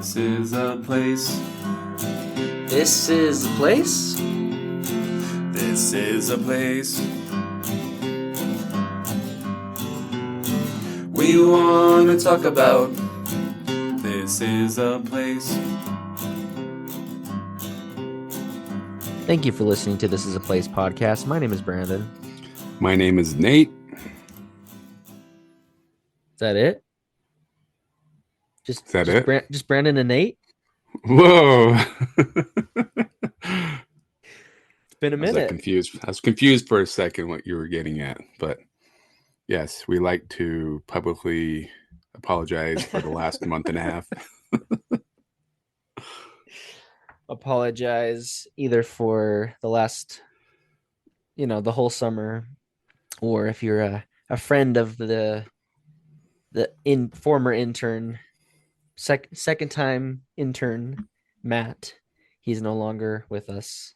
This is a place. This is the place. This is a place. We want to talk about. This is a place. Thank you for listening to This is a Place podcast. My name is Brandon. My name is Nate. Is that it? Is that it? Just Brandon and Nate? Whoa. It's been a minute. I was confused for a second what you were getting at, but yes, we like to publicly apologize for the last month and a half. Apologize either for the last, the whole summer, or if you're a friend of the former intern, second time intern, Matt. He's no longer with us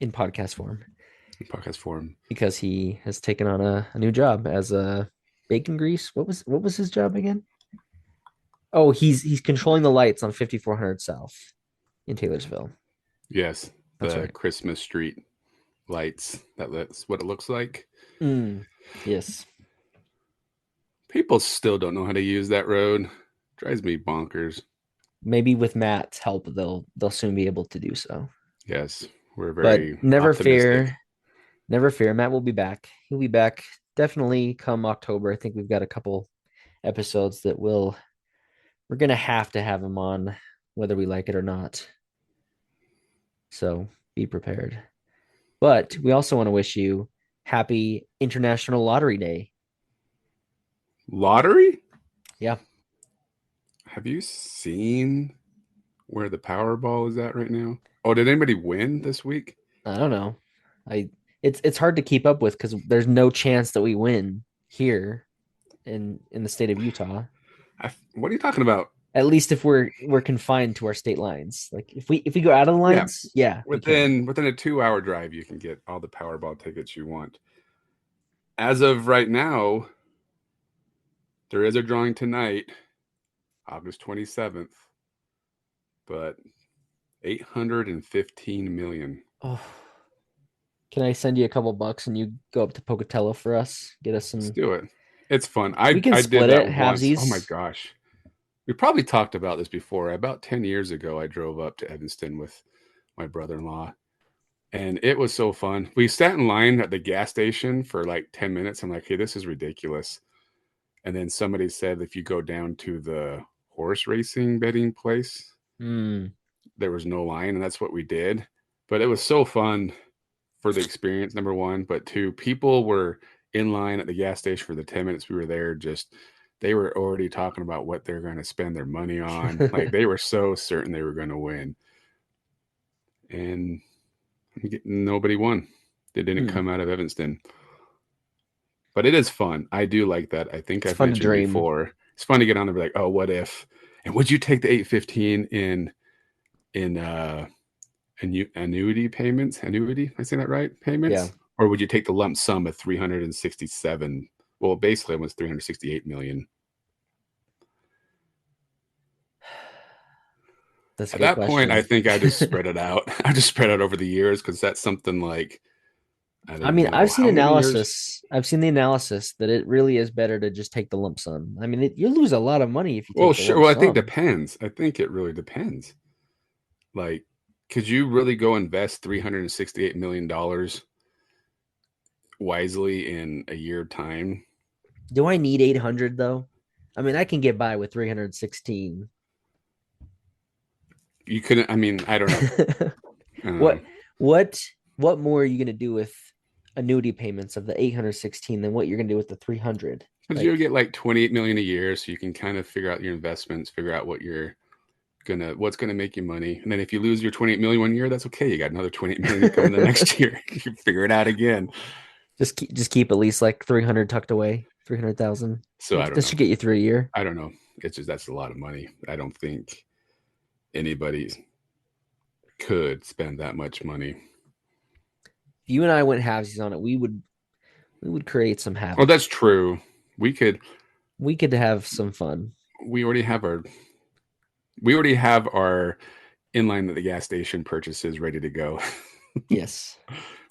in podcast form. Because he has taken on a new job as a bacon grease. What was his job again? Oh, he's controlling the lights on 5400 South in Taylorsville. Yes, that's the right. Christmas street lights. That's what it looks like. Yes. People still don't know how to use that road. Drives me bonkers. Maybe with Matt's help, they'll soon be able to do so. Yes, we're very But never optimistic. fear. Matt will be back. He'll be back definitely come October. I think we've got a couple episodes that we're gonna have to have him on, whether we like it or not. So be prepared. But we also want to wish you happy International Lottery Day. Lottery? Yeah. Have you seen where the Powerball is at right now? Oh, did anybody win this week? I don't know. It's hard to keep up with because there's no chance that we win here in the state of Utah. What are you talking about? At least if we're confined to our state lines. Like if we go out of the lines, within a 2-hour drive, you can get all the Powerball tickets you want. As of right now, there is a drawing tonight, August 27th, but 815 million. Oh, can I send you a couple bucks and you go up to Pocatello for us? Get us some. Let's do it. It's fun. We can split did that it, once. halvesies. Oh my gosh. We probably talked about this before. About 10 years ago, I drove up to Evanston with my brother-in-law, and it was so fun. We sat in line at the gas station for like 10 minutes. I'm like, hey, this is ridiculous. And then somebody said, if you go down to the horse racing betting place, there was no line, and that's what we did. But it was so fun for the experience, number one. But two, people were in line at the gas station for the 10 minutes we were there. They were already talking about what they're going to spend their money on. Like they were so certain they were going to win. And nobody won. They didn't come out of Evanston. But it is fun. I do like that. I think I've mentioned before. It's fun to get on there and be like, oh, what if? And would you take the 815 in annuity payments? Annuity? Am I saying that right? Payments? Yeah. Or would you take the lump sum of 367? Well, basically it was 368 million. That's At that point, I think I just spread it out. I just spread it over the years because that's something like I've seen analysis. I've seen the analysis that it really is better to just take the lump sum. I mean, you lose a lot of money if you take the lump sum. I think it depends. I think it really depends. Like, could you really go invest $368 million wisely in a year time? Do I need 800 though? I mean, I can get by with 316. You couldn't. I mean, I don't know. What more are you going to do with annuity payments of the 816 than what you're going to do with the 300? Because you'll get like 28 million a year, so you can kind of figure out your investments, figure out what's gonna make you money. And then if you lose your 28 million one year, that's okay. You got another 28 million coming the next year. You can figure it out again. Just keep at least like 300 tucked away, 300,000. So I don't know. This should get you through a year. I don't know. It's just that's a lot of money. I don't think anybody could spend that much money. If you and I went halvesies on it, we would create some havoc. Oh, that's true. We could have some fun. We already have our We already have our inline at the gas station purchases ready to go. Yes.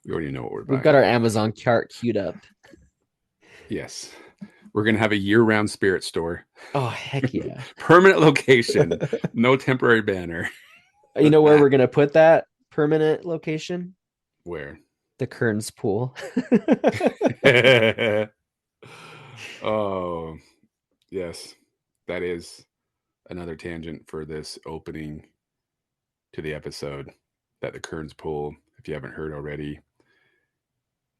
We already know what we're buying. We've got our Amazon cart queued up. Yes. We're going to have a year-round spirit store. Oh, heck yeah. Permanent location. No temporary banner. You know where we're going to put that permanent location? Where? The Kearns pool. Oh, yes. That is another tangent for this opening to the episode, that the Kearns pool, if you haven't heard already,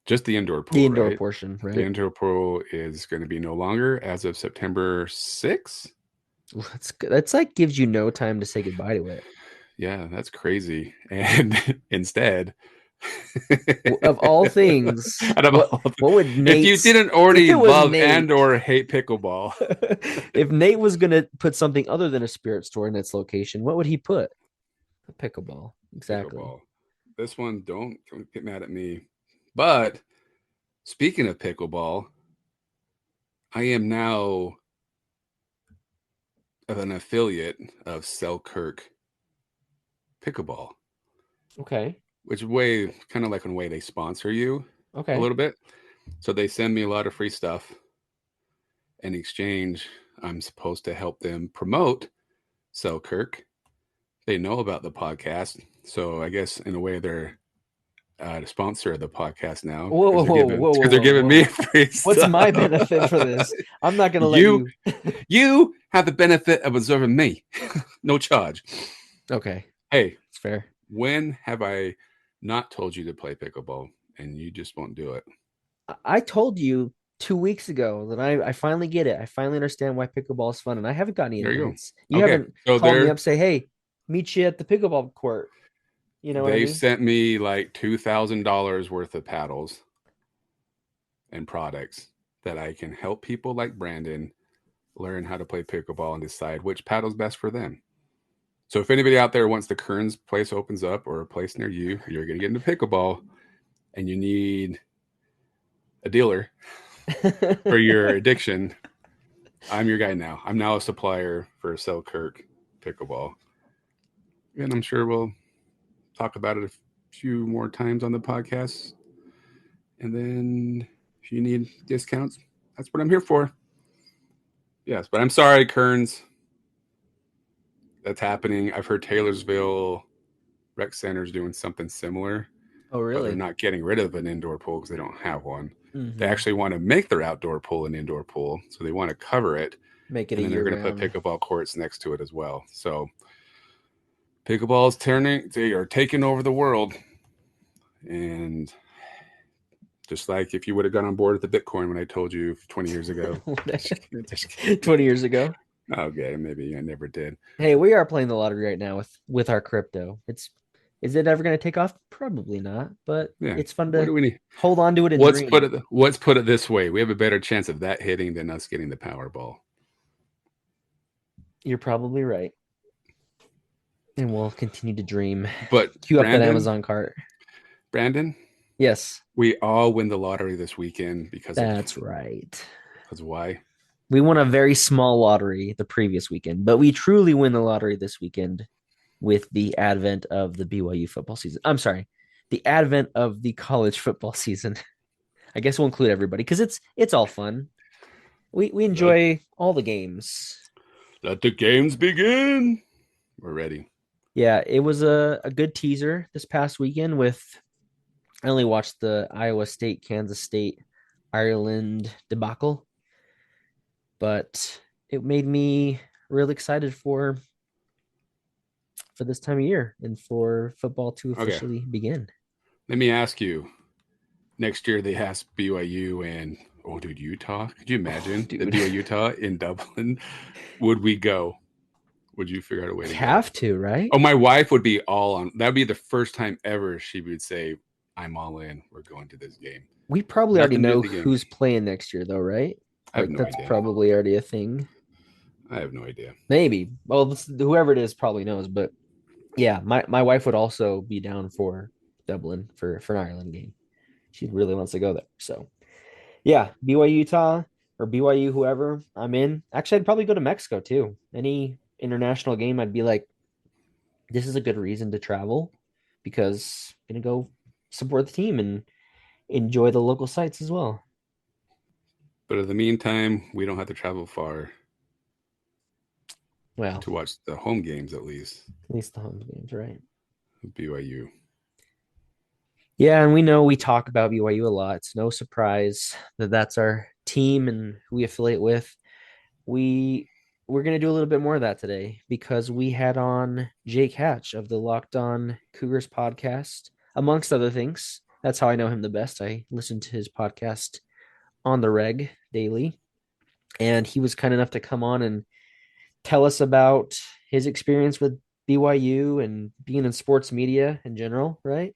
just the indoor pool, the indoor right? portion, right? The indoor pool is going to be no longer as of September 6th. That's like gives you no time to say goodbye to it. Yeah, that's crazy. And instead, of all things, what would Nate? If you didn't already love and or hate pickleball, if Nate was going to put something other than a spirit store in its location, what would he put? A pickleball. Exactly. Pickleball. This one, don't get mad at me. But speaking of pickleball, I am now an affiliate of Selkirk Pickleball. Okay. Which way, kind of like in a way they sponsor you a little bit. So they send me a lot of free stuff. In exchange, I'm supposed to help them promote Selkirk. They know about the podcast. So I guess in a way they're the sponsor of the podcast now. Whoa, they're giving me free stuff. What's my benefit for this? I'm not going to let you. You have the benefit of observing me. No charge. Okay. Hey. It's fair. When have I not told you to play pickleball and you just won't do it? I told you 2 weeks ago that I finally get it. I finally understand why pickleball is fun, and I haven't gotten any invites. You haven't called me up, say, "Hey, meet you at the pickleball court." You know what I mean? They sent me like $2,000 worth of paddles and products that I can help people like Brandon learn how to play pickleball and decide which paddle's best for them. So if anybody out there wants the Kearns place opens up or a place near you, you're going to get into pickleball and you need a dealer for your addiction, I'm your guy now. I'm now a supplier for Selkirk Pickleball. And I'm sure we'll talk about it a few more times on the podcast. And then if you need discounts, that's what I'm here for. Yes, but I'm sorry, Kearns. That's happening. I've heard Taylorsville Rec Center's doing something similar. Oh, really? But they're not getting rid of an indoor pool because they don't have one. Mm-hmm. They actually want to make their outdoor pool an indoor pool. So they want to cover it. Make it and then they're going to put pickleball courts next to it as well. So pickleball is they are taking over the world. And just like if you would have gone on board with the Bitcoin when I told you 20 years ago. 20 years ago? Okay, maybe I never did. Hey, we are playing the lottery right now with our crypto. Is it ever going to take off? Probably not, but it's fun to hold on to it and dream. Let's put it this way. We have a better chance of that hitting than us getting the Powerball. You're probably right. And we'll continue to dream. But queue up that Amazon cart. Brandon? Yes. We all win the lottery this weekend because that's right. Because why? We won a very small lottery the previous weekend, but we truly win the lottery this weekend with the advent of the BYU football season. I'm sorry, the advent of the college football season. I guess we'll include everybody because it's all fun. We enjoy all the games. Let the games begin. We're ready. Yeah, it was a good teaser this past weekend I only watched the Iowa State, Kansas State, Ireland debacle, but it made me really excited for this time of year and for football to officially begin. Let me ask you, next year they ask BYU and Utah. Could you imagine the BYU Utah in Dublin? Would we go? Would you figure out a way to have to, right? Oh, my wife would be all on. That'd be the first time ever she would say, I'm all in. We're going to this game. We probably already know who's playing next year, though, right? I have no idea. That's probably already a thing. I have no idea. Maybe. Well, whoever it is probably knows, but yeah, my wife would also be down for Dublin for an Ireland game. She really wants to go there. So, yeah, BYU Utah or BYU whoever, I'm in. Actually, I'd probably go to Mexico too. Any international game, I'd be like, this is a good reason to travel because I'm going to go support the team and enjoy the local sites as well. But in the meantime, we don't have to travel far. Well, to watch the home games, at least the home games, right? BYU. Yeah, and we know we talk about BYU a lot. It's no surprise that that's our team and who we affiliate with. We're going to do a little bit more of that today because we had on Jake Hatch of the Locked On Cougars podcast, amongst other things. That's how I know him the best. I listen to his podcast on the reg daily, and he was kind enough to come on and tell us about his experience with BYU and being in sports media in general, right?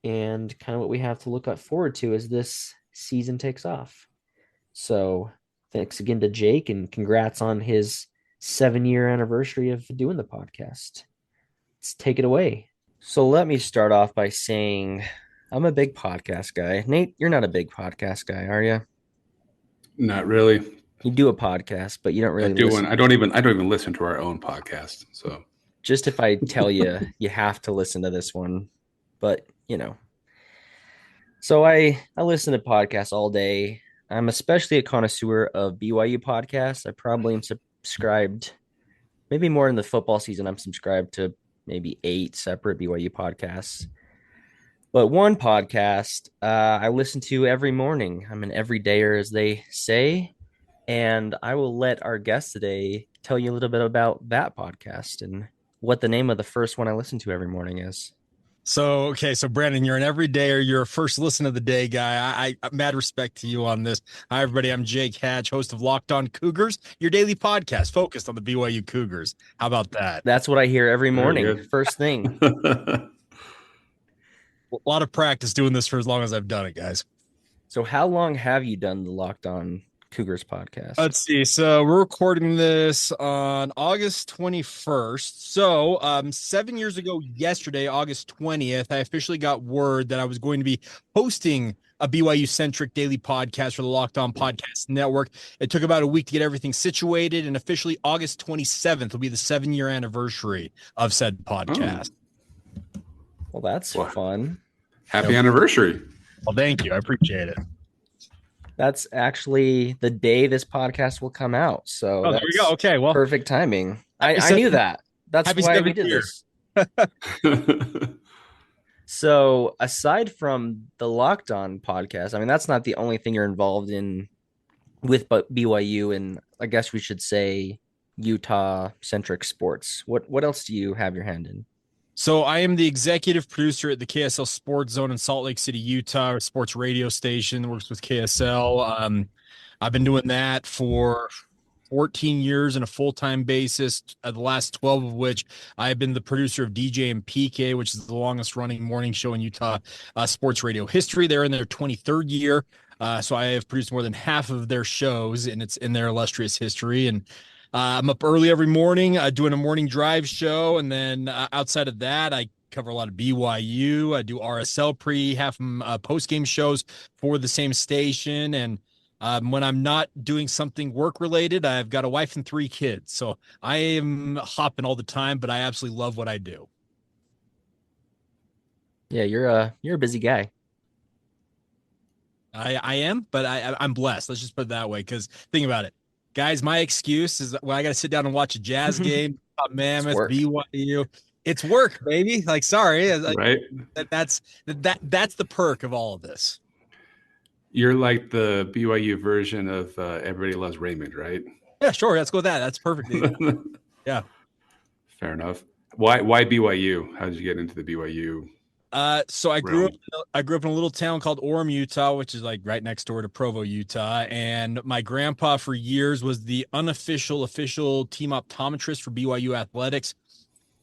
And kind of what we have to look forward to as this season takes off. So thanks again to Jake, and congrats on his 7-year anniversary of doing the podcast. Let's take it away. So let me start off by saying I'm a big podcast guy. Nate, you're not a big podcast guy, are you? Not really. You do a podcast, but you don't really listen. I don't even listen to our own podcast. So just if I tell you, you have to listen to this one. But, so I listen to podcasts all day. I'm especially a connoisseur of BYU podcasts. I probably am subscribed, maybe more in the football season. I'm subscribed to maybe 8 separate BYU podcasts. But one podcast I listen to every morning. I'm an everydayer, as they say. And I will let our guest today tell you a little bit about that podcast and what the name of the first one I listen to every morning is. So Brandon, you're an everydayer. You're a first listen of the day guy. I mad respect to you on this. Hi, everybody. I'm Jake Hatch, host of Locked On Cougars, your daily podcast focused on the BYU Cougars. How about that? That's what I hear every morning. First thing. A lot of practice doing this for as long as I've done it, guys. So how long have you done the Locked On Cougars podcast? Let's see. So we're recording this on August 21st. So 7 years ago yesterday, August 20th, I officially got word that I was going to be hosting a BYU-centric daily podcast for the Locked On Podcast Network. It took about a week to get everything situated, and officially August 27th will be the 7-year anniversary of said podcast. Oh. Well, that's fun. Happy anniversary. Well, thank you. I appreciate it. That's actually the day this podcast will come out. So there we go. Okay, well, perfect timing. I knew that. That's why we did this. So aside from the Locked On podcast, I mean, that's not the only thing you're involved in with BYU, and I guess we should say Utah-centric sports. What else do you have your hand in? So I am the executive producer at the KSL Sports Zone in Salt Lake City, Utah, a sports radio station that works with KSL. I've been doing that for 14 years on a full-time basis, the last 12 of which I have been the producer of DJ and PK, which is the longest-running morning show in Utah sports radio history. They're in their 23rd year, so I have produced more than half of their shows, and it's in their illustrious history. And I'm up early every morning doing a morning drive show. And then outside of that, I cover a lot of BYU. I do RSL half post-game shows for the same station. And when I'm not doing something work-related, I've got a wife and 3 kids. So I am hopping all the time, but I absolutely love what I do. Yeah, you're a busy guy. I am, but I'm blessed. Let's just put it that way, because think about it. Guys, my excuse is when I got to sit down and watch a Jazz game, Mammoth, BYU. It's work, baby. Like, sorry, right? That's the perk of all of this. You're like the BYU version of Everybody Loves Raymond, right? Yeah, sure. Let's go with that. That's perfect. Yeah, fair enough. Why BYU? How did you get into the BYU? So I grew up in a little town called Orem, Utah, which is like right next door to Provo, Utah. And my grandpa for years was the official team optometrist for BYU athletics.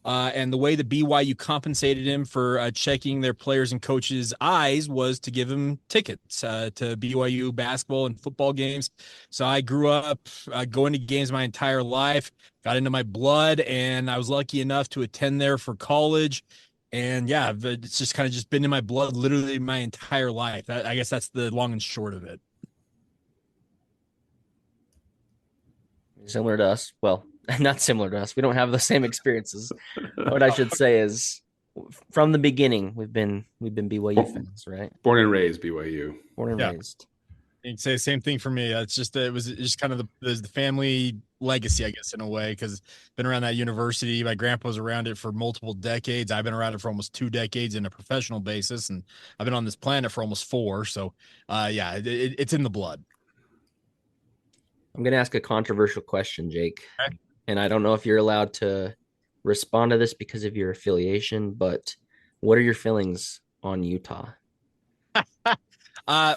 And the way that BYU compensated him for checking their players and coaches' eyes was to give him tickets to BYU basketball and football games. So I grew up going to games my entire life, got into my blood, and I was lucky enough to attend there for college. And yeah, it's just kind of just been in my blood literally my entire life. I guess that's the long and short of it. Similar to us. Well, not similar to us. We don't have the same experiences. What I should say is, from the beginning, we've been BYU fans, right? Born and raised BYU. Born and raised. You can say the same thing for me. It's just kind of the family legacy, I guess, in a way, because been around that university. My grandpa was around it for multiple decades. I've been around it for almost 2 decades in a professional basis, and I've been on this planet for almost 4. So, it's in the blood. I'm going to ask a controversial question, Jake. Okay. And I don't know if you're allowed to respond to this because of your affiliation, but what are your feelings on Utah?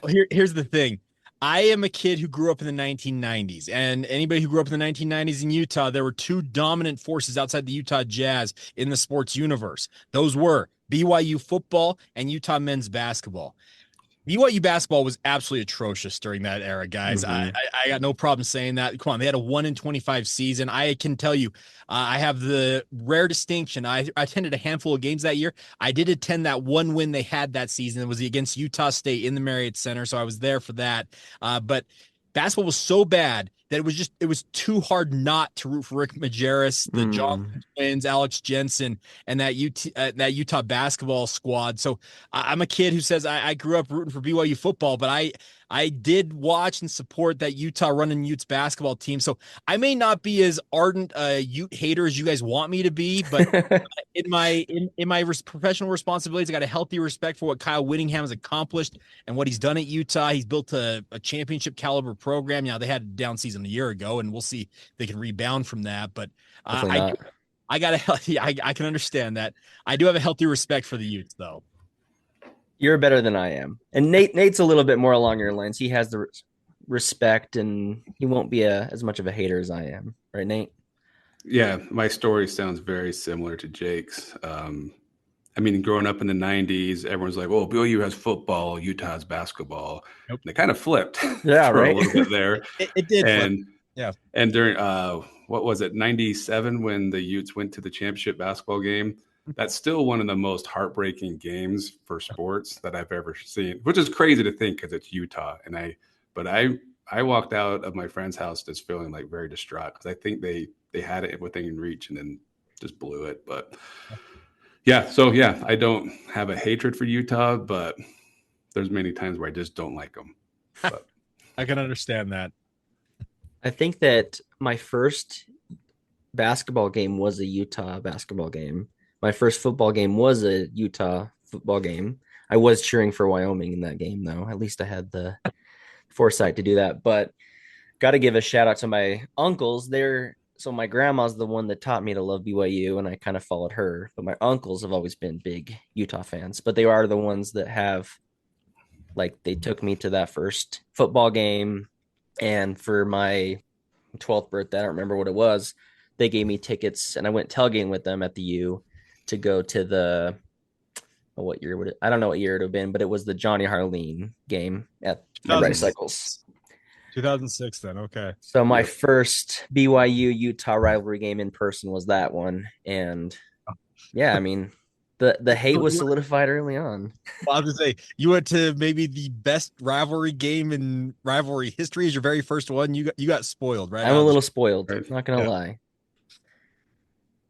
Here's the thing. I am a kid who grew up in the 1990s, and anybody who grew up in the 1990s in Utah, there were 2 dominant forces outside the Utah Jazz in the sports universe. Those were BYU football and Utah men's basketball. BYU basketball was absolutely atrocious during that era, guys. Mhm. I got no problem saying that. Come on, they had a 1-in-25 season. I can tell you, I have the rare distinction. I attended a handful of games that year. I did attend that one win they had that season. It was against Utah State in the Marriott Center, so I was there for that. But basketball was so bad that it was too hard not to root for Rick Majerus, the Johnson twins, Alex Jensen, and that Utah basketball squad. So I'm a kid who says I grew up rooting for BYU football, but I did watch and support that Utah running Utes basketball team. So I may not be as ardent Ute hater as you guys want me to be, but in my professional responsibilities, I got a healthy respect for what Kyle Whittingham has accomplished and what he's done at Utah. He's built a championship caliber program. They had a down season a year ago, and we'll see if they can rebound from that. But I can understand that. I do have a healthy respect for the Utes, though. You're better than I am. And Nate's a little bit more along your lines. He has the respect, and he won't be as much of a hater as I am. Right, Nate? Yeah, my story sounds very similar to Jake's. Growing up in the 90s, everyone's like, oh, BYU has football, Utah has basketball. Nope. And they kind of flipped yeah, right? a little bit there. It did and, flip. Yeah. And during, what was it, 97 when the Utes went to the championship basketball game? That's still one of the most heartbreaking games for sports that I've ever seen, which is crazy to think because it's Utah. But I walked out of my friend's house just feeling like very distraught because I think they had it within reach and then just blew it. But I don't have a hatred for Utah, but there's many times where I just don't like them. But I can understand that. I think that my first basketball game was a Utah basketball game. My first football game was a Utah football game. I was cheering for Wyoming in that game, though. At least I had the foresight to do that. But got to give a shout out to my uncles. So my grandma's the one that taught me to love BYU, and I kind of followed her. But my uncles have always been big Utah fans. But they are the ones that have, they took me to that first football game. And for my 12th birthday, I don't remember what it was, they gave me tickets, and I went tailgating with them at the U to go to the what year would it? I don't know what year it would have been, but it was the Johnny Harline game at Rice Cycles. 2006 then, okay. So my first BYU Utah rivalry game in person was that one. And the hate was solidified early on. Well, I was going to say, you went to maybe the best rivalry game in rivalry history as your very first one. You got spoiled, right? I'm a little spoiled, not going to lie.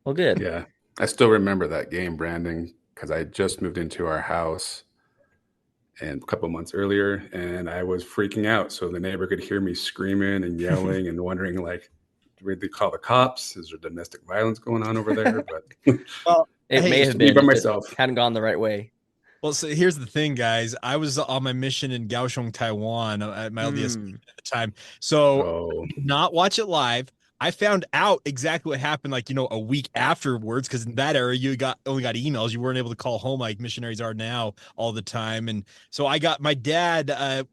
Well, good. Yeah. I still remember that game, Brandon, because I just moved into our house and a couple of months earlier, and I was freaking out. So the neighbor could hear me screaming and yelling and wondering, did they call the cops? Is there domestic violence going on over there? But well, it may have been by myself. Hadn't gone the right way. Well, so here's the thing, guys. I was on my mission in Kaohsiung, Taiwan at my LDS at the time. So not watch it live. I found out exactly what happened, a week afterwards, because in that era, you only got emails. You weren't able to call home like missionaries are now all the time. And so my dad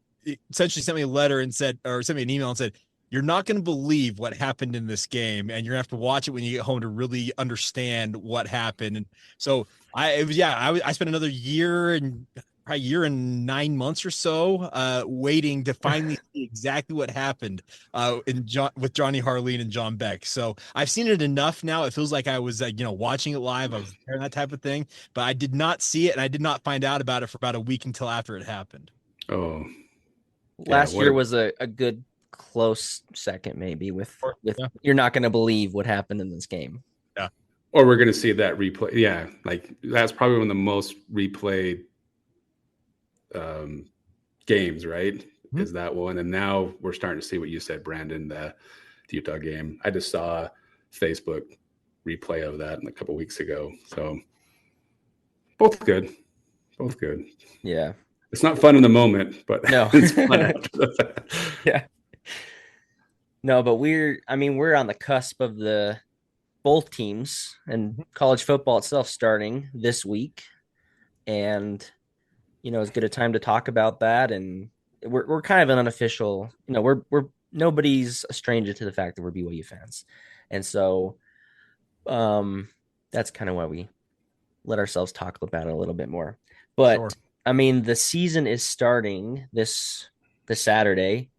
essentially sent me a letter and sent me an email and said, you're not going to believe what happened in this game, and you're going to have to watch it when you get home to really understand what happened. And so I spent another year and 9 months or so waiting to finally see exactly what happened with Johnny Harline and John Beck. So I've seen it enough now. It feels like I was watching it live. I was hearing that type of thing, but I did not see it, and I did not find out about it for about a week until after it happened. Last year was a good close second, maybe with Yeah. you're not going to believe what happened in this game. Yeah. Or we're going to see that replay. Yeah. Like that's probably one of the most replayed games, right? Mm-hmm. Is that one. And now we're starting to see what you said, Brandon, the Utah game. I just saw a Facebook replay of that a couple weeks ago. So both good. Both good. Yeah. It's not fun in the moment, but no. it's fun after the fact. Yeah. No, but we're on the cusp of both teams and college football itself starting this week. And, it's good a time to talk about that. And we're kind of an unofficial, we're nobody's a stranger to the fact that we're BYU fans. And so that's kind of why we let ourselves talk about it a little bit more. But Sure. the season is starting this Saturday.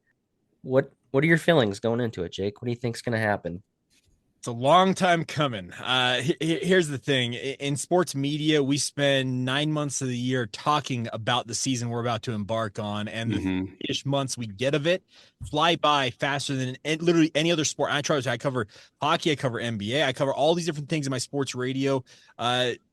What are your feelings going into it, Jake? What do you think's going to happen? It's a long time coming. Here's the thing. In sports media, we spend 9 months of the year talking about the season we're about to embark on, and the ish months we get of it fly by faster than literally any other sport. I cover hockey, I cover NBA, I cover all these different things in my sports radio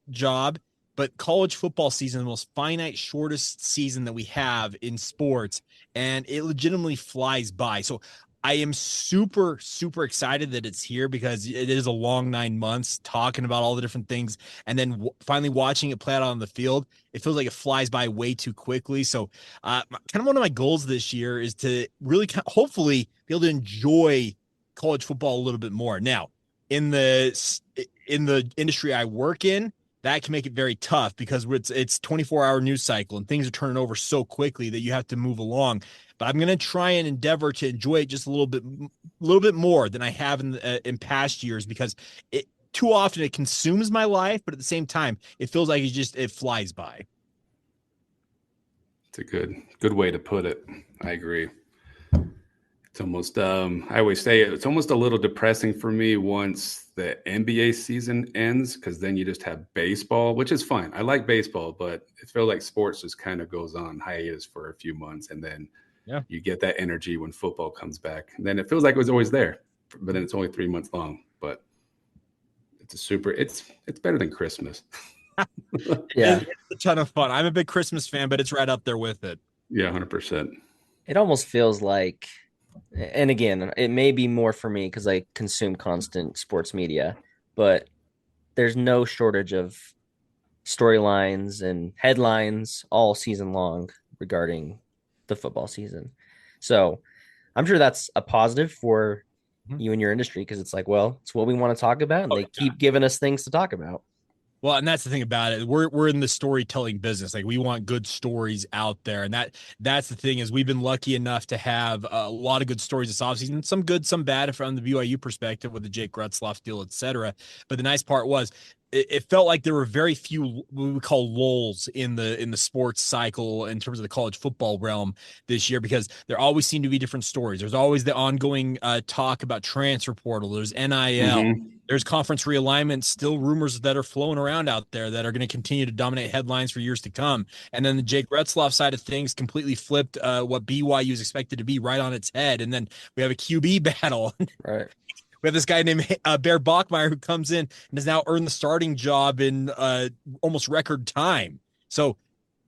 job. But college football season, the most finite, shortest season that we have in sports, and it legitimately flies by. So I am super, super excited that it's here because it is a long 9 months talking about all the different things. And then finally watching it play out on the field, it feels like it flies by way too quickly. So kind of one of my goals this year is to really hopefully be able to enjoy college football a little bit more. Now, in the industry I work in, that can make it very tough because it's 24-hour news cycle and things are turning over so quickly that you have to move along. But I'm going to try and endeavor to enjoy it just a little bit more than I have in past years, because too often it consumes my life, but at the same time, it feels like it flies by. It's a good way to put it. I agree. It's almost, I always say it's almost a little depressing for me once the NBA season ends, because then you just have baseball, which is fine. I like baseball, but it feels like sports just kind of goes on hiatus for a few months, and then you get that energy when football comes back. And then it feels like it was always there, but then it's only 3 months long. But it's better than Christmas. Yeah, it's a ton of fun. I'm a big Christmas fan, but it's right up there with it. Yeah, 100%. It almost feels like, and again, it may be more for me because I consume constant sports media, but there's no shortage of storylines and headlines all season long regarding the football season. So I'm sure that's a positive for you and your industry, because it's like, well, it's what we want to talk about, and they keep giving us things to talk about. Well, and that's the thing about it. We're in the storytelling business. Like, we want good stories out there. And that's the thing, is we've been lucky enough to have a lot of good stories this offseason, some good, some bad from the BYU perspective with the Jake Retzloff deal, et cetera. But the nice part was it felt like there were very few what we call lulls in the sports cycle in terms of the college football realm this year, because there always seem to be different stories. There's always the ongoing talk about transfer portal. There's NIL. There's conference realignment, still rumors that are flowing around out there that are going to continue to dominate headlines for years to come. And then the Jake Retzloff side of things completely flipped what BYU is expected to be right on its head. And then we have a QB battle. Right. We have this guy named Bear Bachmeyer who comes in and has now earned the starting job in almost record time. So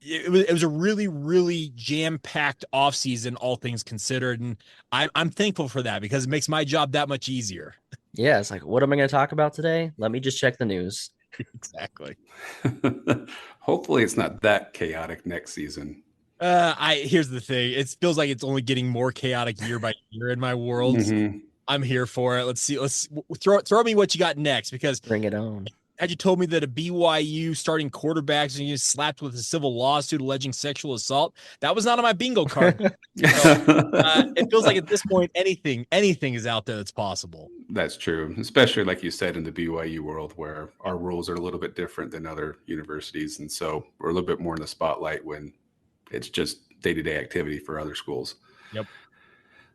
it was a really, really jam-packed offseason, all things considered. And I'm thankful for that, because it makes my job that much easier. Yeah, it's like, what am I going to talk about today? Let me just check the news. Exactly. Hopefully it's not that chaotic next season. Here's the thing. It feels like it's only getting more chaotic year by year in my world. I'm here for it. Let's see. Let's throw me what you got next, because bring it on. Had you told me that a BYU starting quarterback is going to get slapped with a civil lawsuit alleging sexual assault, that was not on my bingo card. So, it feels like at this point, anything is out there that's possible. That's true, especially like you said in the BYU world, where our rules are a little bit different than other universities, and so we're a little bit more in the spotlight when it's just day-to-day activity for other schools. Yep.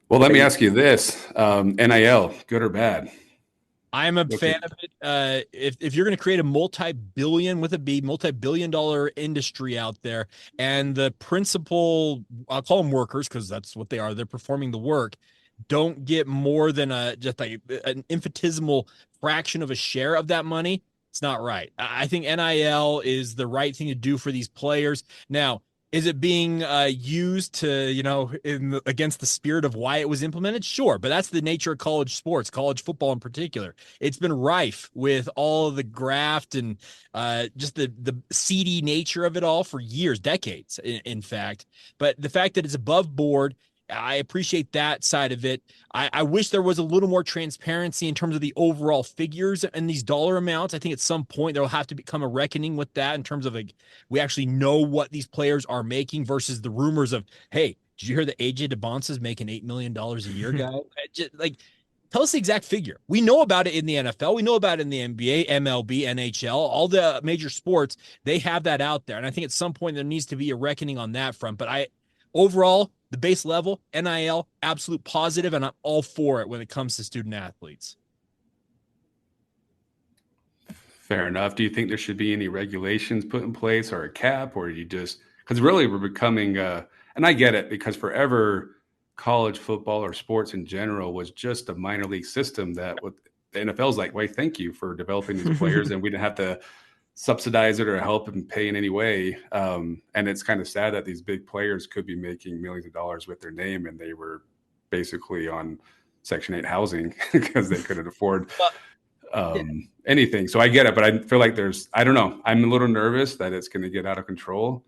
Well, let me ask you this: NIL, good or bad? I'm a fan of it. If you're going to create a multi-billion-dollar industry out there, and the principal, I'll call them workers because that's what they are, they're performing the work, don't get more than just like an infinitesimal fraction of a share of that money, it's not right. I think NIL is the right thing to do for these players. Now, is it being used to, against the spirit of why it was implemented? Sure, but that's the nature of college sports, college football in particular. It's been rife with all of the graft and just the seedy nature of it all for years, decades, in fact. But the fact that it's above board, I appreciate that side of it. I wish there was a little more transparency in terms of the overall figures and these dollar amounts. I think at some point there will have to become a reckoning with that in terms of like we actually know what these players are making versus the rumors of, hey, did you hear that AJ DeBonce is making $8 million a year, guy? Just, like, tell us the exact figure. We know about it in the NFL. We know about it in the NBA, MLB, NHL, all the major sports. They have that out there. And I think at some point there needs to be a reckoning on that front. But overall, the base level, NIL, absolute positive, and I'm all for it when it comes to student athletes. Fair enough. Do you think there should be any regulations put in place or a cap, or you just because really we're becoming and I get it because forever college football or sports in general was just a minor league system that what the NFL's like, wait, thank you for developing these players and we didn't have to subsidize it or help and pay in any way. And it's kind of sad that these big players could be making millions of dollars with their name and they were basically on Section 8 housing because they couldn't afford anything. So I get it, but I feel like I don't know. I'm a little nervous that it's going to get out of control.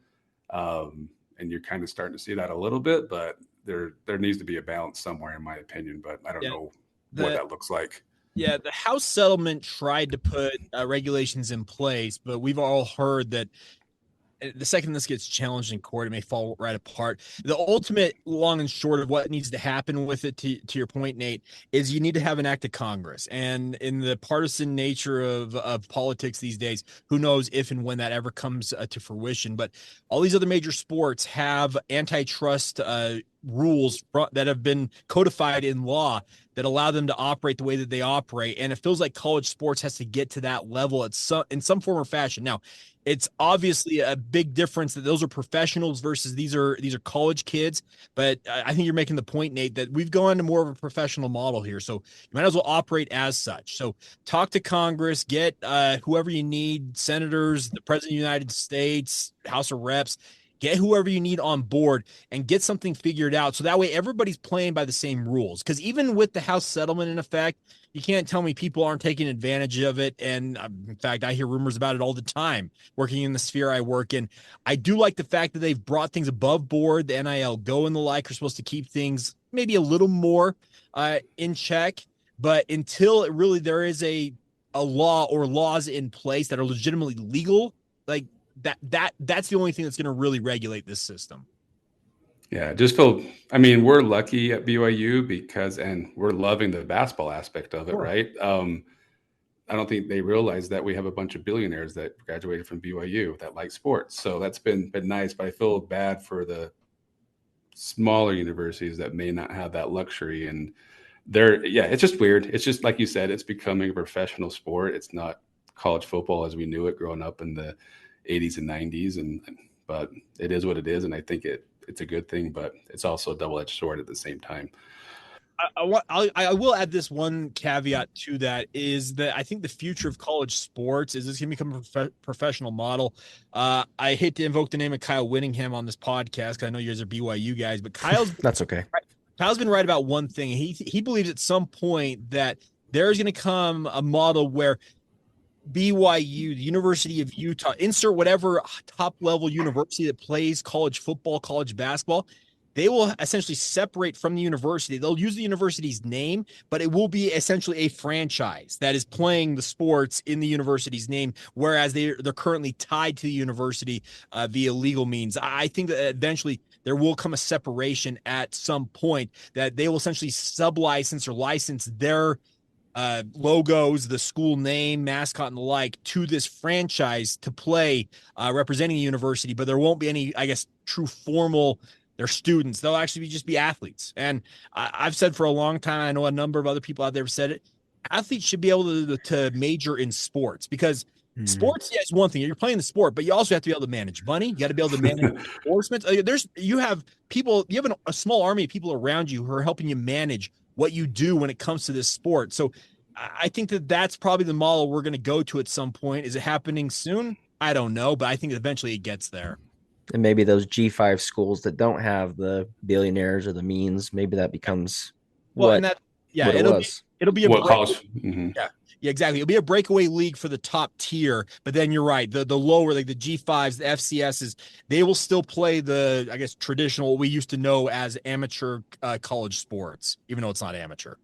And you're kind of starting to see that a little bit, but there needs to be a balance somewhere in my opinion, but I don't know what that looks like. Yeah, the House settlement tried to put regulations in place, but we've all heard that the second this gets challenged in court, it may fall right apart. The ultimate long and short of what needs to happen with it, to your point, Nate, is you need to have an act of Congress. And in the partisan nature of politics these days, who knows if and when that ever comes to fruition. But all these other major sports have antitrust rules that have been codified in law that allow them to operate the way that they operate. And it feels like college sports has to get to that level in some form or fashion. Now, it's obviously a big difference that those are professionals versus these are college kids. But I think you're making the point, Nate, that we've gone to more of a professional model here. So you might as well operate as such. So talk to Congress, get whoever you need, senators, the president of the United States, House of Reps, get whoever you need on board and get something figured out. So that way everybody's playing by the same rules. Because even with the House settlement in effect, you can't tell me people aren't taking advantage of it. And in fact, I hear rumors about it all the time working in the sphere I work in. I do like the fact that they've brought things above board. The NIL Go and the like are supposed to keep things maybe a little more in check. But until there is a law or laws in place that are legitimately legal, like that's the only thing that's going to really regulate this system. Yeah, we're lucky at BYU and we're loving the basketball aspect of it, sure. Right? I don't think they realize that we have a bunch of billionaires that graduated from BYU that like sports. So that's been nice, but I feel bad for the smaller universities that may not have that luxury. And it's just weird. It's just like you said, it's becoming a professional sport. It's not college football as we knew it growing up in the 80s and 90s, but it is what it is, and I think it's a good thing, but it's also a double-edged sword at the same time. I will add this one caveat to that is that I think the future of college sports is this going to become a professional model. I hate to invoke the name of Kyle Whittingham on this podcast because I know you guys are BYU guys, but that's okay. Kyle's been right about one thing. He believes at some point that there's going to come a model where BYU, the University of Utah, insert whatever top level university that plays college football, college basketball, they will essentially separate from the university. They'll use the university's name, but it will be essentially a franchise that is playing the sports in the university's name, whereas they're currently tied to the university via legal means. I think that eventually there will come a separation at some point that they will essentially sublicense or license their logos, the school name, mascot, and the like to this franchise to play representing the university, but there won't be any, I guess, true formal, they're students. They'll actually just be athletes. And I've said for a long time, I know a number of other people out there have said it, athletes should be able to major in sports because Sports, yeah, is one thing. You're playing the sport, but you also have to be able to manage money. You got to be able to manage enforcement. You have a small army of people around you who are helping you manage what you do when it comes to this sport. So I think that's probably the model we're going to go to at some point. Is it happening soon? I don't know, but I think eventually it gets there. And maybe those G5 schools that don't have the billionaires or the means, maybe that becomes what it was. It'll be a what college. Mm-hmm. Yeah, exactly. It'll be a breakaway league for the top tier, but then you're right. The lower, like the G5s, the FCSs, they will still play the, I guess, traditional, what we used to know as amateur college sports, even though it's not amateur.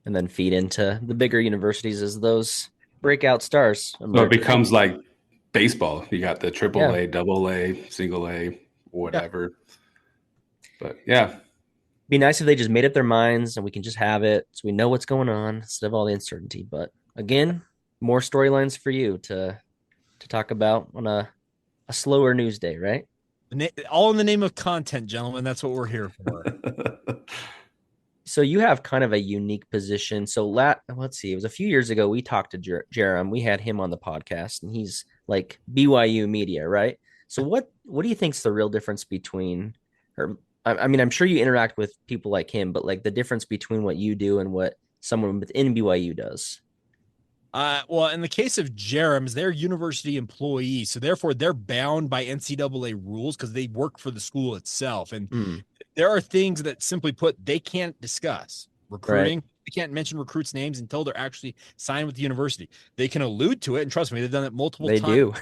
And then feed into the bigger universities as those breakout stars. So it becomes like baseball. You got the AAA, AA, single A, whatever. Yeah. But yeah. Be nice if they just made up their minds and we can just have it so we know what's going on instead of all the uncertainty. But again, more storylines for you to talk about on a slower news day, right? All in the name of content, gentlemen. That's what we're here for. So you have kind of a unique position. So let's see, it was a few years ago we talked to Jerem. We had him on the podcast, and he's like BYU media, right? So what do you think is the real difference between, or I mean, I'm sure you interact with people like him, but like the difference between what you do and what someone within BYU does? Well, in the case of Jerem's, they're university employees, so therefore they're bound by NCAA rules because they work for the school itself. And there are things that, simply put, they can't discuss. Recruiting, they can't mention recruits' names until they're actually signed with the university. They can allude to it, and trust me, they've done it multiple times. They do.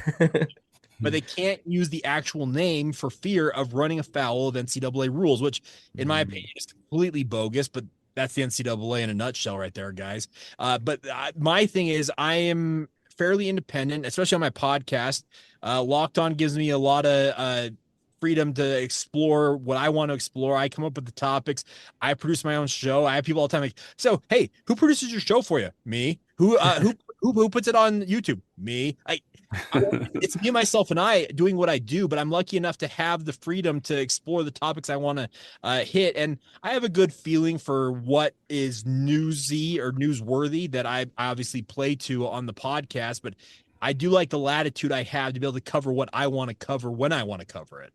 But they can't use the actual name for fear of running afoul of NCAA rules, which, in my opinion, is completely bogus, but that's the NCAA in a nutshell right there, guys. But my thing is, I am fairly independent, especially on my podcast. Locked On gives me a lot of freedom to explore what I want to explore. I come up with the topics. I produce my own show. I have people all the time like, so, hey, who produces your show for you? Me. Who puts it on YouTube? Me. It's me, myself, and I doing what I do, but I'm lucky enough to have the freedom to explore the topics I want to hit. And I have a good feeling for what is newsy or newsworthy that I obviously play to on the podcast, but I do like the latitude I have to be able to cover what I want to cover when I want to cover it.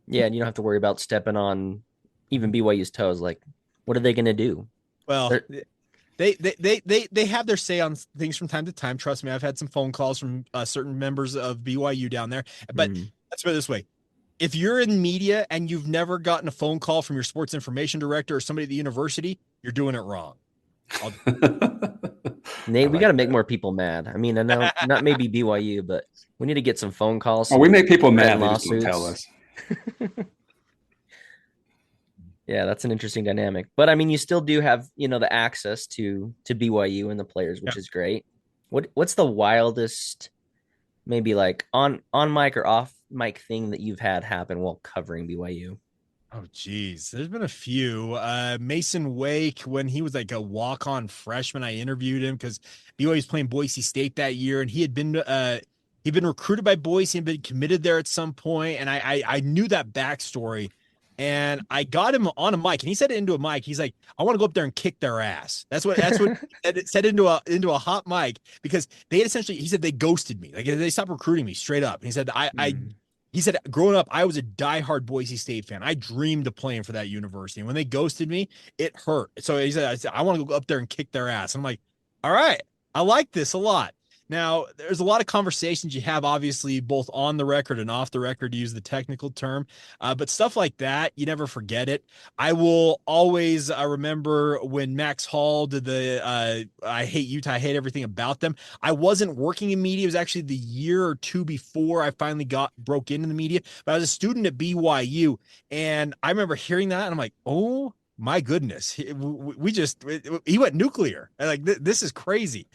Yeah, and you don't have to worry about stepping on even BYU's toes. Like, what are they going to do? Well, They have their say on things from time to time. Trust me, I've had some phone calls from certain members of BYU down there. But let's put it this way. If you're in media and you've never gotten a phone call from your sports information director or somebody at the university, you're doing it wrong. Nate, we got to make more people mad. I mean, I know not maybe BYU, but we need to get some phone calls. We make people mad. They just don't tell us. Yeah, that's an interesting dynamic. But I mean, you still do have, the access to BYU and the players, which is great. What's the wildest, maybe like on mic or off mic thing that you've had happen while covering BYU? Oh, geez. There's been a few. Mason Wake, when he was like a walk-on freshman, I interviewed him because BYU was playing Boise State that year, and he'd been recruited by Boise and been committed there at some point, and I knew that backstory. And I got him on a mic, and he said it into a mic. He's like, I want to go up there and kick their ass. That's what it said into a hot mic, because they had essentially, he said, they ghosted me. Like, they stopped recruiting me straight up. And he said, he said, growing up, I was a diehard Boise State fan. I dreamed of playing for that university. And when they ghosted me, it hurt. So he said, I want to go up there and kick their ass. And I'm like, all right, I like this a lot. Now, there's a lot of conversations you have, obviously, both on the record and off the record, to use the technical term. But stuff like that, you never forget it. I will always remember when Max Hall did the I hate Utah, I hate everything about them. I wasn't working in media. It was actually the year or two before I finally broke into the media. But I was a student at BYU, and I remember hearing that, and I'm like, oh, my goodness. He went nuclear. Like, this is crazy.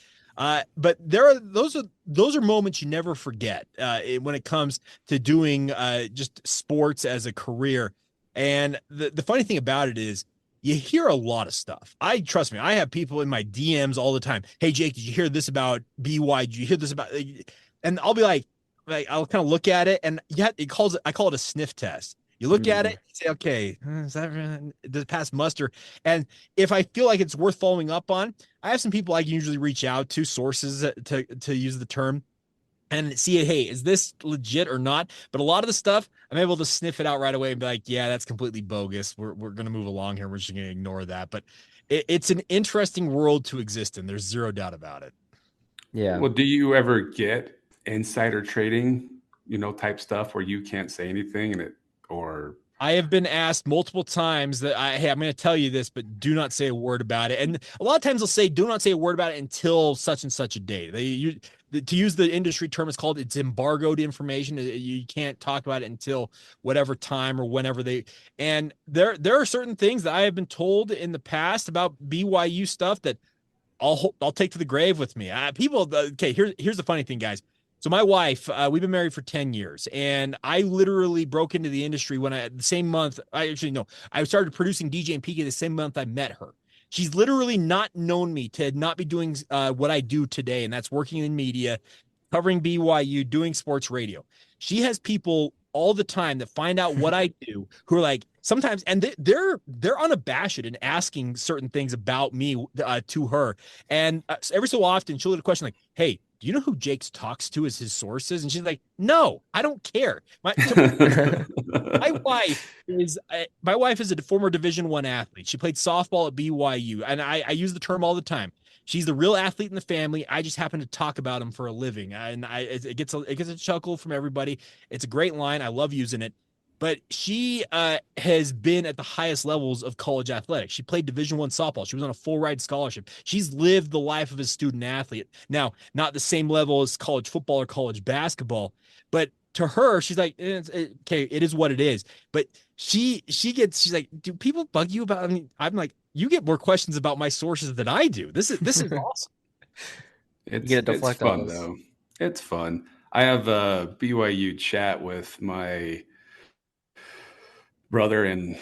But those are moments you never forget when it comes to doing just sports as a career. And the funny thing about it is, you hear a lot of stuff. Trust me, I have people in my DMs all the time. Hey, Jake, did you hear this about BY? Did you hear this about? And I'll be like I'll kind of look at it, and I call it a sniff test. You look at it, you say, okay, does it pass muster? And if I feel like it's worth following up on, I have some people I can usually reach out to, sources to use the term. and see, hey, is this legit or not? But a lot of the stuff, I'm able to sniff it out right away and be like, yeah, that's completely bogus. We're going to move along here. We're just going to ignore that. But it's an interesting world to exist in. There's zero doubt about it. Yeah. Well, do you ever get insider trading, type stuff where you can't say anything or I have been asked multiple times that hey, I'm going to tell you this, but do not say a word about it. And a lot of times they'll say, do not say a word about it until such and such a date. To use the industry term, it's embargoed information. You can't talk about it until whatever time or whenever and there are certain things that I have been told in the past about BYU stuff that I'll take to the grave with me. Okay, here's the funny thing, guys. So my wife, we've been married for 10 years, and I literally broke into the industry the same month. I started producing DJ and PK the same month I met her. She's literally not known me to not be doing what I do today, and that's working in media, covering BYU, doing sports radio. She has people all the time that find out what I do who are like sometimes, and they're unabashed in asking certain things about me to her. And every so often she'll get a question like, hey, do you know who Jake's talks to as his sources? And she's like, no, I don't care. My wife is a former Division I athlete. She played softball at BYU, and I use the term all the time. She's the real athlete in the family. I just happen to talk about him for a living, and it gets a chuckle from everybody. It's a great line. I love using it. But she has been at the highest levels of college athletics. She played Division I softball. She was on a full ride scholarship. She's lived the life of a student athlete. Now, not the same level as college football or college basketball, but to her, she's like, okay, it is what it is. But she's like, do people bug you about? I mean, I'm like, you get more questions about my sources than I do. This is awesome. It's fun though. It's fun. I have a BYU chat with my brother and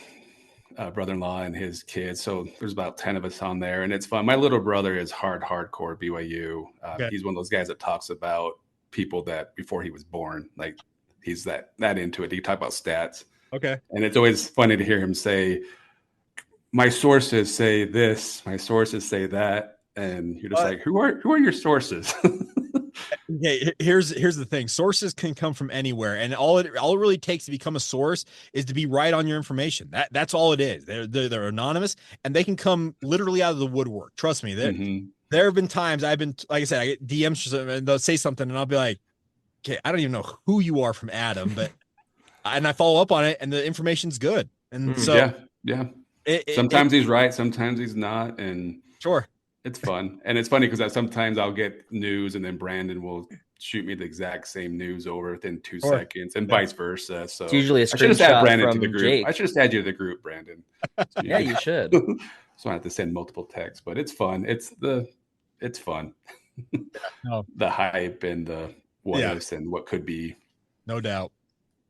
brother-in-law and his kids. So there's about 10 of us on there, and it's fun. My little brother is hardcore BYU. Okay. He's one of those guys that talks about people that before he was born, like he's that into it. He talk about stats. Okay. And it's always funny to hear him say, my sources say this, my sources say that. And you're just like, who are your sources? Okay, here's the thing. Sources can come from anywhere, and all it really takes to become a source is to be right on your information. That's all it is. They're anonymous, and they can come literally out of the woodwork. Trust me. There have been times I've been, like I said, I get DMs and they'll say something, and I'll be like, okay, I don't even know who you are from Adam, but and I follow up on it, and the information's good. And so yeah. Sometimes he's right, sometimes he's not, and sure. It's fun. And it's funny because sometimes I'll get news and then Brandon will shoot me the exact same news over within 2 seconds and vice versa. So it's usually a I should just add Brandon from to the group. Jake. I should just add you to the group, Brandon. So yeah, you should. So I have to send multiple texts, but it's fun. It's fun. The hype and the what ifs and what could be. No doubt.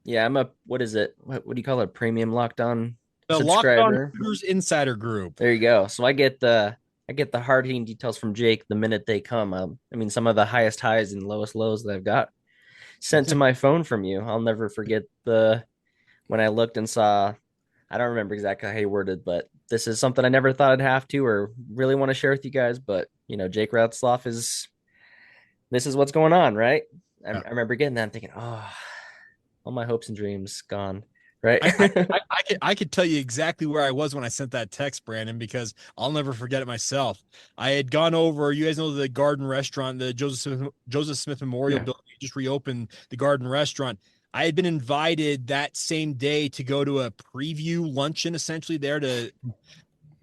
Yeah, I'm what is it? What do you call it? A premium Locked On subscriber. Locked On Cougars Insider Group. There you go. So I get the hard-hitting details from Jake the minute they come. I mean, some of the highest highs and lowest lows that I've got sent to my phone from you. I'll never forget when I looked and saw, I don't remember exactly how you worded, but this is something I never thought I'd have to or really want to share with you guys. But, Jake Ratzloff this is what's going on, right? I remember getting that and thinking, oh, all my hopes and dreams gone. Right. I could tell you exactly where I was when I sent that text, Brandon, because I'll never forget it myself. I had gone over, you guys know the Garden Restaurant, the Joseph Smith Memorial Building, just reopened the Garden Restaurant. I had been invited that same day to go to a preview luncheon, essentially there to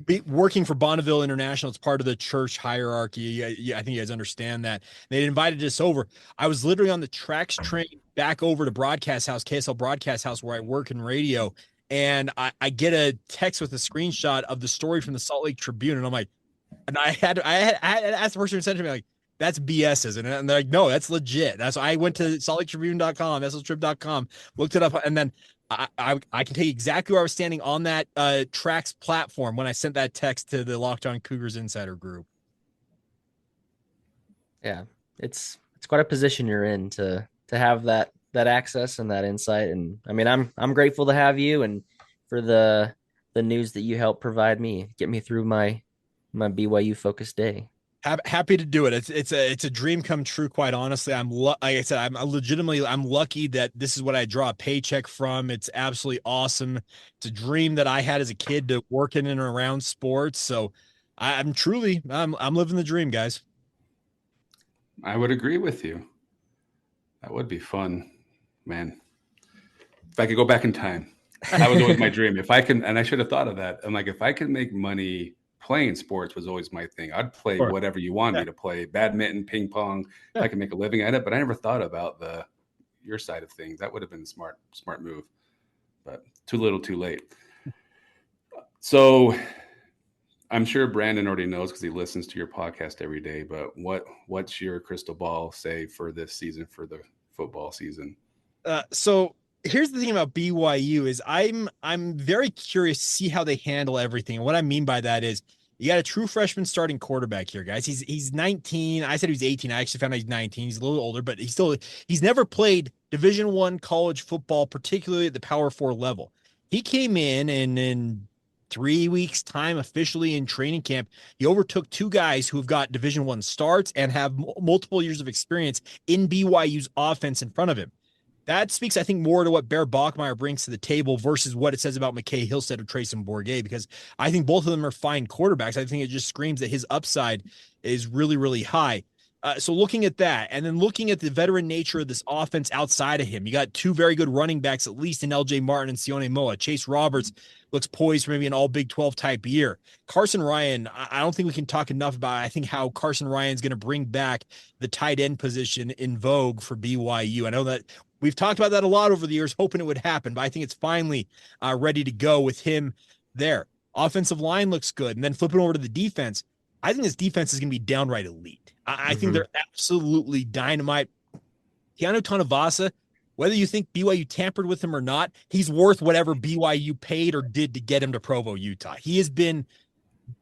be working for Bonneville International. It's part of the church hierarchy. I think you guys understand that. They invited us over. I was literally on the Trax train back over to Broadcast House, KSL Broadcast House, where I work in radio. And I get a text with a screenshot of the story from the Salt Lake Tribune. And I'm like, and I had asked the person who sent it to me, like, that's BS, isn't it? And they're like, no, that's legit. I went to saltlaketribune.com, sltrib.com, looked it up, and then I can tell you exactly where I was standing on that Trax platform when I sent that text to the Locked On Cougars Insider Group. Yeah, it's quite a position you're in to have that access and that insight. And I mean, I'm grateful to have you and for the news that you helped provide me, get me through my BYU focused day. Happy to do it. It's a dream come true. Quite honestly, like I said, I'm lucky that this is what I draw a paycheck from. It's absolutely awesome. It's a dream that I had as a kid to work in and around sports. So I'm living the dream, guys. I would agree with you. That would be fun, man. If I could go back in time, that was always my dream. If I can, and I should have thought of that. I'm like, if I can make money playing sports was always my thing. I'd play whatever you want me to play, badminton, ping pong. If I can make a living at it, but I never thought about your side of things. That would have been a smart move, but too little, too late. So I'm sure Brandon already knows because he listens to your podcast every day, but what's your crystal ball say for this season, for the football season? So here's the thing about BYU is I'm very curious to see how they handle everything. And what I mean by that is you got a true freshman starting quarterback here, guys. He's 19. I said he was 18. I actually found out he's 19. He's a little older, but he's never played Division I college football, particularly at the Power 4 level. He came in and in 3 weeks time officially in training camp, he overtook two guys who have got Division I starts and have multiple years of experience in BYU's offense in front of him. That speaks, I think, more to what Bear Bachmeier brings to the table versus what it says about McKay Hillstead or Trayson Bourget, because I think both of them are fine quarterbacks. I think it just screams that his upside is really, really high. So looking at that, and then looking at the veteran nature of this offense outside of him, you got two very good running backs, at least in LJ Martin and Sione Moa. Chase Roberts looks poised for maybe an all Big 12 type year. Carson Ryan, I don't think we can talk enough about, I think, how Carson Ryan's going to bring back the tight end position in vogue for BYU. I know that we've talked about that a lot over the years, hoping it would happen, but I think it's finally ready to go with him there. Offensive line looks good. And then flipping over to the defense, I think this defense is going to be downright elite. I think they're absolutely dynamite. Keanu Tanavasa, whether you think BYU tampered with him or not, he's worth whatever BYU paid or did to get him to Provo, Utah. He has been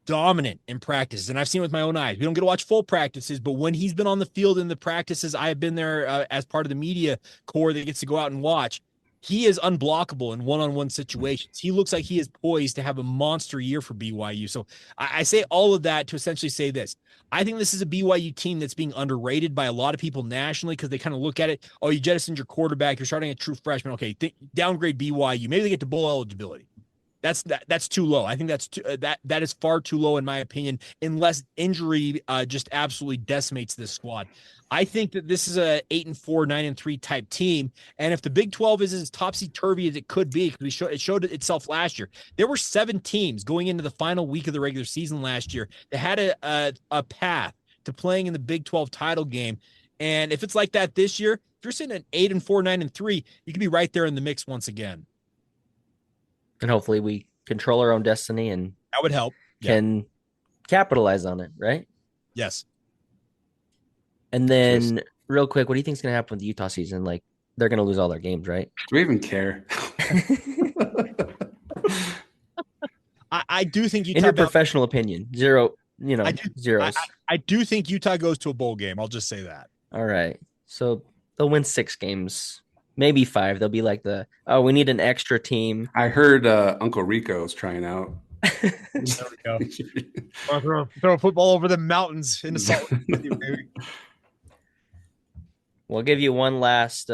dominant in practices, and I've seen it with my own eyes. We don't get to watch full practices, but when he's been on the field in the practices, I have been there as part of the media corps that gets to go out and watch. He is unblockable in one-on-one situations. He looks like he is poised to have a monster year for BYU. So I say all of that to essentially say this. I think this is a BYU team that's being underrated by a lot of people nationally because they kind of look at it, oh, you jettisoned your quarterback, you're starting a true freshman. Okay, downgrade BYU. Maybe they get to bowl eligibility. That's too low. I think that is far too low in my opinion, unless injury just absolutely decimates this squad. I think that this is a 8-4, 9-3 type team, and if the Big 12 is as topsy-turvy as it could be, because it showed itself last year, there were 7 teams going into the final week of the regular season last year that had a path to playing in the Big 12 title game, and if it's like that this year, if you're sitting at 8-4, 9-3, you could be right there in the mix once again. And hopefully we control our own destiny and that would help. Can capitalize on it, right? Yes. And then real quick, what do you think is going to happen with the Utah season? Like, they're going to lose all their games, right? Do we even care? I do think Utah. In your professional opinion, zeros. I do think Utah goes to a bowl game. I'll just say that. All right. So they'll win 6 games. Maybe 5. They'll be like we need an extra team. I heard Uncle Rico's trying out. There we go. Throw a football over the mountains into Salt Lake City, baby. We'll give you one last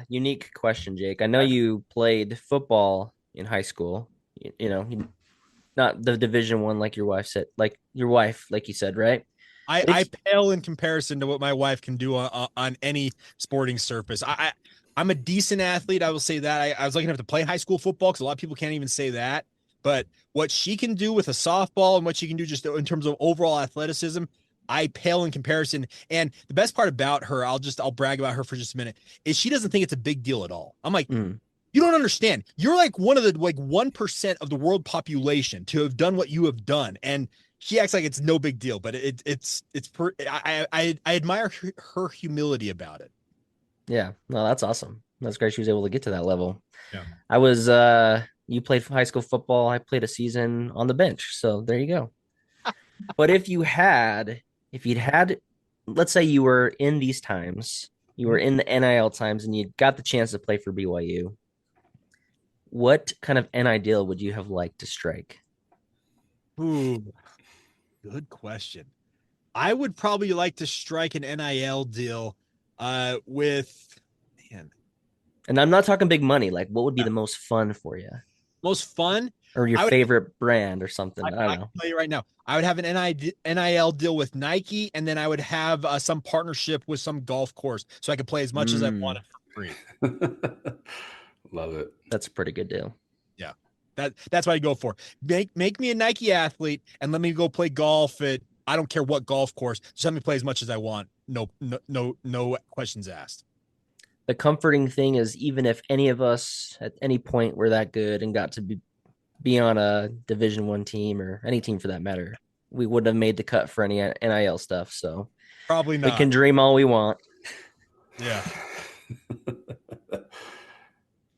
unique question, Jake. I know you played football in high school. Not the Division I, like your wife said. Like you said, right? I pale in comparison to what my wife can do on any sporting surface. I'm a decent athlete. I will say that. I was lucky enough to play high school football because a lot of people can't even say that. But what she can do with a softball and what she can do just in terms of overall athleticism, I pale in comparison. And the best part about her, I'll brag about her for just a minute, is she doesn't think it's a big deal at all. I'm like, you don't understand. You're like one of the 1% of the world population to have done what you have done. And she acts like it's no big deal, but I admire her humility about it. Yeah, no, that's awesome. That's great. She was able to get to that level. Yeah. I was, you played high school football. I played a season on the bench. So there you go. But if you'd had, let's say you were in these times, you were in the NIL times and you got the chance to play for BYU, what kind of NIL deal would you have liked to strike? Ooh, good question. I would probably like to strike an NIL deal with, man. And I'm not talking big money. Like, what would be the most fun for you? Most fun? Or your favorite brand or something? I don't know. I can tell you right now. I would have an NIL deal with Nike, and then I would have some partnership with some golf course so I could play as much as I wanted for free. Love it. That's a pretty good deal. Yeah. That's what I go for. Make me a Nike athlete and let me go play golf at, I don't care what golf course. Just let me play as much as I want. No questions asked. The comforting thing is, even if any of us at any point were that good and got to be on a Division I team or any team for that matter, we wouldn't have made the cut for any NIL stuff. So probably not. We can dream all we want. Yeah.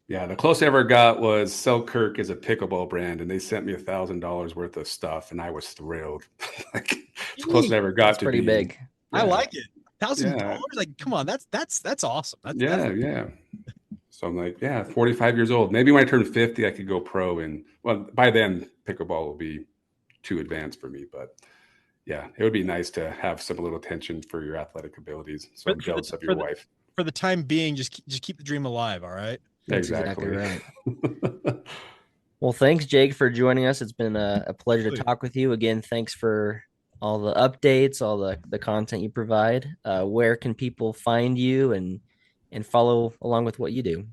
Yeah, the closest I ever got was Selkirk is a pickleball brand, and they sent me $1,000 worth of stuff, and I was thrilled. Like, it's the closest I ever got. That's pretty big. Yeah. I like it. $1,000? Like, come on, that's awesome. Yeah. So I'm like, 45 years old. Maybe when I turn 50, I could go pro, and well, by then pickleball will be too advanced for me. But yeah, it would be nice to have some little attention for your athletic abilities. So I'm jealous of your wife. For the time being, just keep the dream alive. All right. That's exactly right. Well, thanks, Jake, for joining us. It's been a pleasure to talk with you. Again, thanks for all the updates, all the content you provide. Where can people find you and follow along with what you do?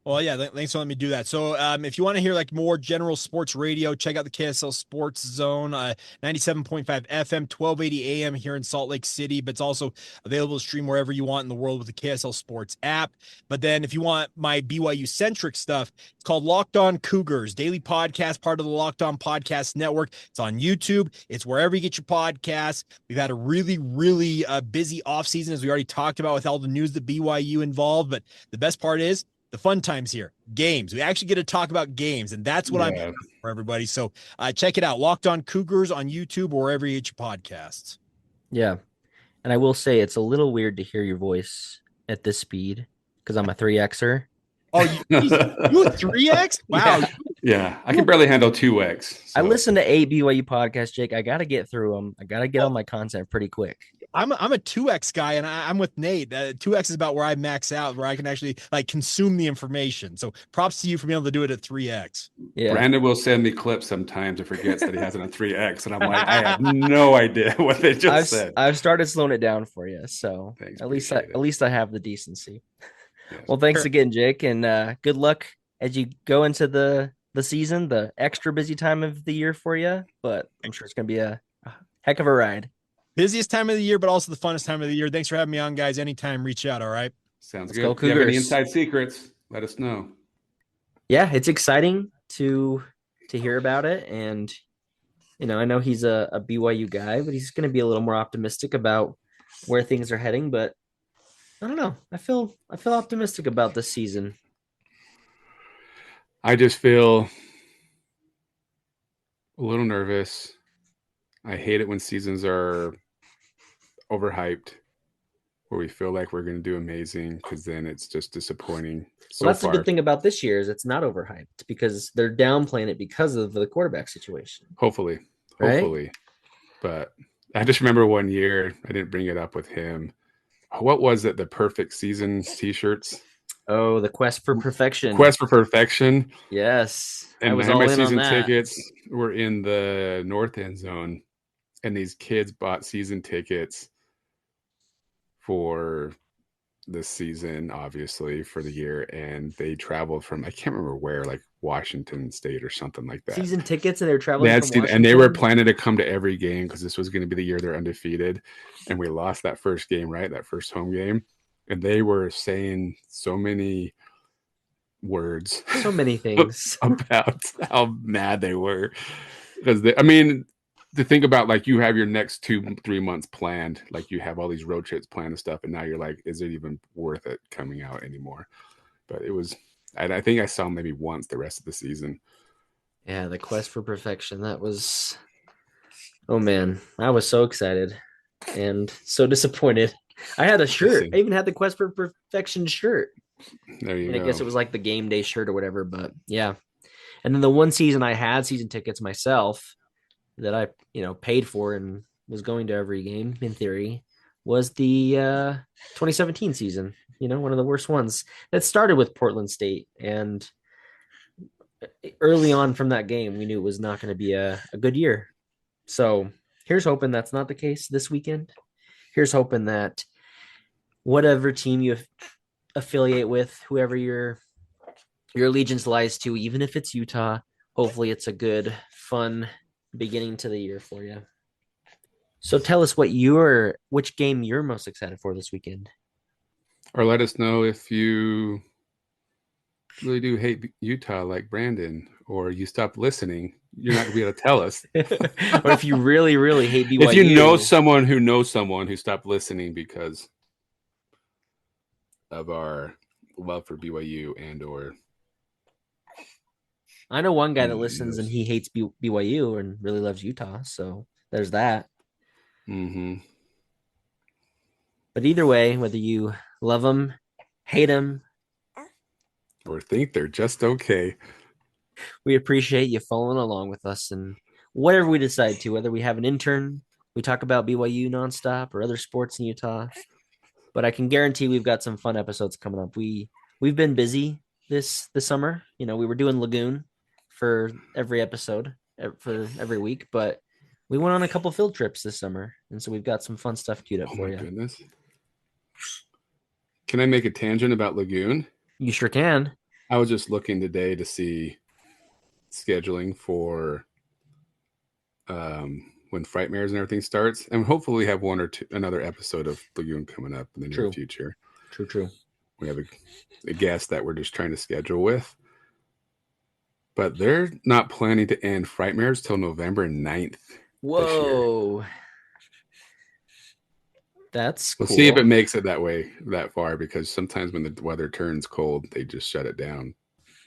Well, yeah, thanks for letting me do that. So if you want to hear like more general sports radio, check out the KSL Sports Zone, 97.5 FM, 1280 AM here in Salt Lake City, but it's also available to stream wherever you want in the world with the KSL Sports app. But then if you want my BYU-centric stuff, it's called Locked On Cougars, daily podcast, part of the Locked On Podcast Network. It's on YouTube. It's wherever you get your podcasts. We've had a really, really busy offseason, as we already talked about with all the news that BYU involved. But the best part is, the fun times here, games. We actually get to talk about games, and that's what I'm here for, everybody. So check it out. Locked On Cougars on YouTube or wherever you get your podcasts. Yeah. And I will say it's a little weird to hear your voice at this speed because I'm a 3Xer. Oh, you a 3X? Wow. Yeah. I can barely handle 2X. So. I listen to 8 BYU podcasts, Jake. I got to get through them. I got to get on my content pretty quick. I'm a 2X guy, and I'm with Nate. 2X is about where I max out, where I can actually like consume the information. So props to you for being able to do it at 3X. Yeah. Brandon will send me clips sometimes and forgets that he has it on 3X, and I'm like, I have no idea what they just said. I've started slowing it down for you, so thanks, at least I have the decency. Yes. Well, thanks again, Jake, and good luck as you go into the season, the extra busy time of the year for you. But I'm sure it's going to be a heck of a ride. Busiest time of the year, but also the funnest time of the year. Thanks for having me on, guys. Anytime, reach out. All right. Sounds good. If you have any inside secrets, let us know. Yeah, it's exciting to hear about it. And, I know he's a BYU guy, but he's going to be a little more optimistic about where things are heading. But I don't know. I feel optimistic about this season. I just feel a little nervous. I hate it when seasons are overhyped, where we feel like we're going to do amazing, because then it's just disappointing. Well, that's the good thing about this year is it's not overhyped because they're downplaying it because of the quarterback situation. Hopefully. But I just remember one year, I didn't bring it up with him. What was it? The perfect season T-shirts. Oh, the Quest for Perfection. Quest for Perfection. Yes. And my season tickets were in the north end zone. And these kids bought season tickets for this season, obviously, for the year. And they traveled from, I can't remember where, like Washington State or something like that. Season tickets, and they're traveling from Washington? And they were planning to come to every game because this was going to be the year they're undefeated. And we lost that first game, right? That first home game. And they were saying so many words. So many things. about how mad they were. Because, to think about, like, you have your next 2-3 months planned, like you have all these road trips planned and stuff, and now you're like, is it even worth it coming out anymore? But it was, I think I saw them maybe once the rest of the season. Yeah, the Quest for Perfection. That was, oh man, I was so excited and so disappointed. I had a shirt. I even had the Quest for Perfection shirt. There you go. I guess it was like the game day shirt or whatever, but yeah. And then the one season I had season tickets myself that I, paid for and was going to every game in theory was the 2017 season. One of the worst ones that started with Portland State. And early on from that game, we knew it was not going to be a good year. So here's hoping that's not the case this weekend. Here's hoping that whatever team you affiliate with, whoever your allegiance lies to, even if it's Utah, hopefully it's a good, fun beginning to the year for you. So tell us which game you're most excited for this weekend. Or let us know if you really do hate Utah like Brandon, or you stop listening. You're not going to be able to tell us. Or if you really, really hate BYU. If you know someone who stopped listening because of our love for BYU and or... I know one guy that listens and he hates BYU and really loves Utah. So there's that. Mm-hmm. But either way, whether you love them, hate them, or think they're just okay, we appreciate you following along with us. And whatever we decide to, whether we have an intern, we talk about BYU nonstop or other sports in Utah. But I can guarantee we've got some fun episodes coming up. We've been busy this summer. We were doing Lagoon for every episode for every week, but we went on a couple field trips this summer, and so we've got some fun stuff queued up for you. Goodness. Can I make a tangent about Lagoon? You sure can. I was just looking today to see scheduling for when Frightmares and everything starts, and hopefully we have one or two another episode of Lagoon coming up in the near future. True. We have a guest that we're just trying to schedule with. But they're not planning to end Frightmares till November 9th. Whoa. That's cool. We'll see if it makes it that far, because sometimes when the weather turns cold, they just shut it down.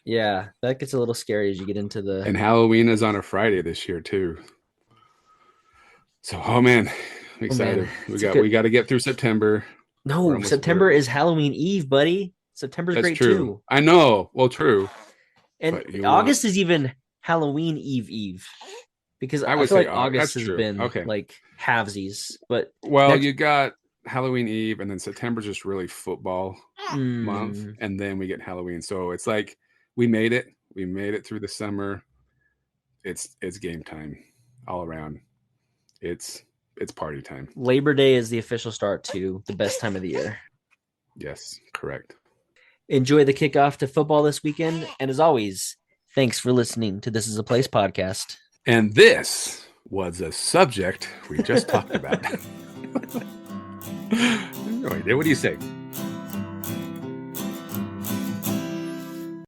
Yeah, that gets a little scary as you get into the... And Halloween is on a Friday this year, too. So, I'm excited. We got to get through September. No, September is Halloween Eve, buddy. September's great, too. I know. Well, true. And August is even Halloween Eve. Because I feel like August has been like halvesies. But you got Halloween Eve, and then September's just really football month, and then we get Halloween. So it's like we made it. We made it through the summer. It's game time all around. It's party time. Labor Day is the official start to the best time of the year. Yes, correct. Enjoy the kickoff to football this weekend. And as always, thanks for listening to This Is a Place podcast. And this was a subject we just talked about. What do you say?